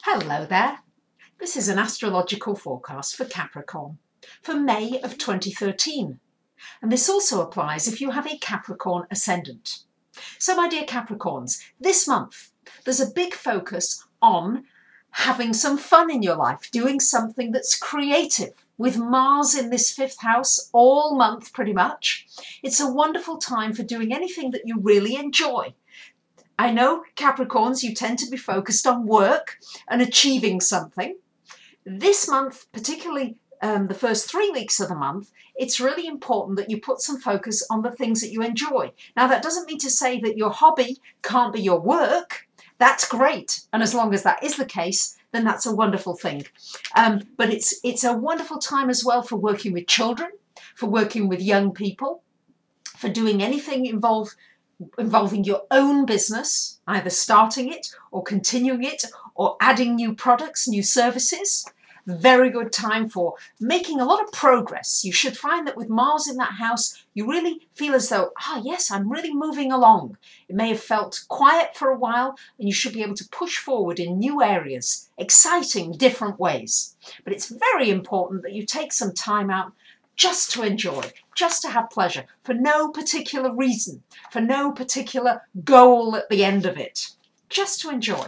Hello there. This is an astrological forecast for Capricorn for May of 2013. And this also applies if you have a Capricorn ascendant. So my dear Capricorns, this month there's a big focus on having some fun in your life, doing something that's creative. With Mars in this 5th house all month pretty much, it's a wonderful time for doing anything that you really enjoy. I know, Capricorns, you tend to be focused on work and achieving something. This month, particularly the first 3 weeks of the month, it's really important that you put some focus on the things that you enjoy. Now, that doesn't mean to say that your hobby can't be your work. That's great. And as long as that is the case, then that's a wonderful thing. But it's a wonderful time as well for working with children, for working with young people, for doing anything involving your own business, either starting it or continuing it or adding new products, new services. Very good time for making a lot of progress. You should find that with Mars in that house, you really feel as though, yes, I'm really moving along. It may have felt quiet for a while and you should be able to push forward in new areas, exciting, different ways. But it's very important that you take some time out just to enjoy, just to have pleasure, for no particular reason, for no particular goal at the end of it, just to enjoy.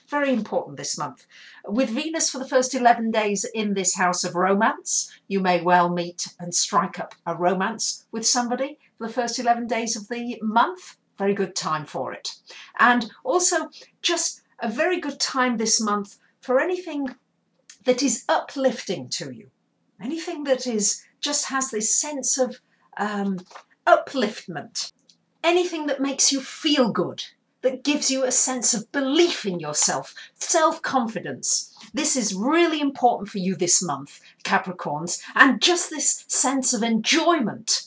Very important this month. With Venus for the first 11 days in this house of romance, you may well meet and strike up a romance with somebody for the first 11 days of the month. Very good time for it. And also just a very good time this month for anything that is uplifting to you. Anything that just has this sense of upliftment. Anything that makes you feel good, that gives you a sense of belief in yourself, self-confidence. This is really important for you this month, Capricorns, and just this sense of enjoyment.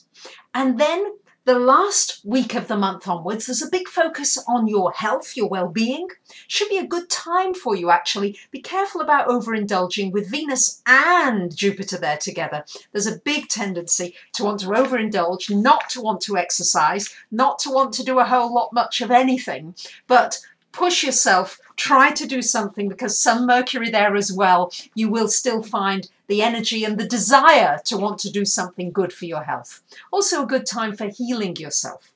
And then the last week of the month onwards, there's a big focus on your health, your well-being. Should be a good time for you, actually. Be careful about overindulging with Venus and Jupiter there together. There's a big tendency to want to overindulge, not to want to exercise, not to want to do a whole lot much of anything, but push yourself, try to do something, because some Mercury there as well, you will still find the energy and the desire to want to do something good for your health. Also a good time for healing yourself.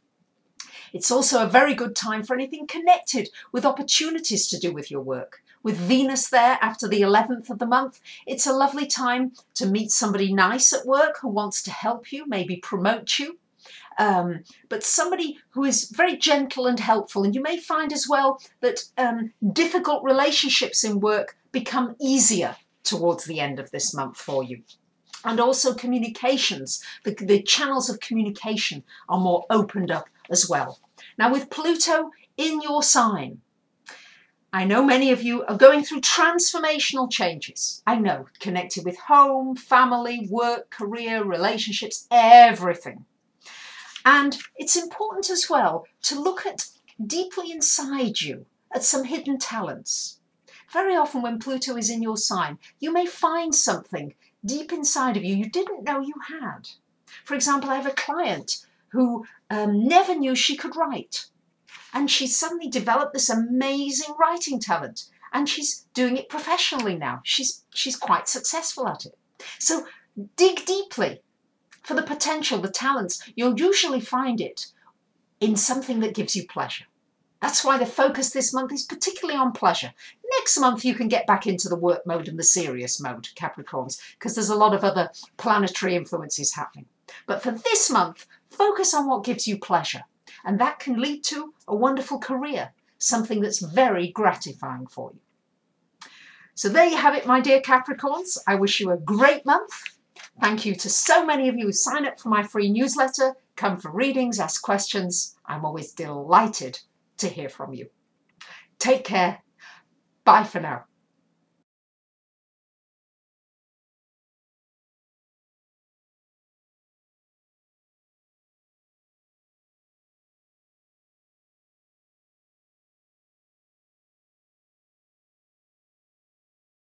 It's also a very good time for anything connected with opportunities to do with your work. With Venus there after the 11th of the month, it's a lovely time to meet somebody nice at work who wants to help you, maybe promote you. But somebody who is very gentle and helpful. And you may find as well that difficult relationships in work become easier towards the end of this month for you. And also communications, the channels of communication are more opened up as well. Now with Pluto in your sign, I know many of you are going through transformational changes. I know, connected with home, family, work, career, relationships, everything. And it's important as well to look at deeply inside you at some hidden talents. Very often when Pluto is in your sign, you may find something deep inside of you you didn't know you had. For example, I have a client who never knew she could write. And she suddenly developed this amazing writing talent. And she's doing it professionally now. She's quite successful at it. So dig deeply for the potential, the talents. You'll usually find it in something that gives you pleasure. That's why the focus this month is particularly on pleasure. Next month, you can get back into the work mode and the serious mode, Capricorns, because there's a lot of other planetary influences happening. But for this month, focus on what gives you pleasure. And that can lead to a wonderful career, something that's very gratifying for you. So there you have it, my dear Capricorns. I wish you a great month. Thank you to so many of you who sign up for my free newsletter, come for readings, ask questions. I'm always delighted to hear from you. Take care. Bye for now.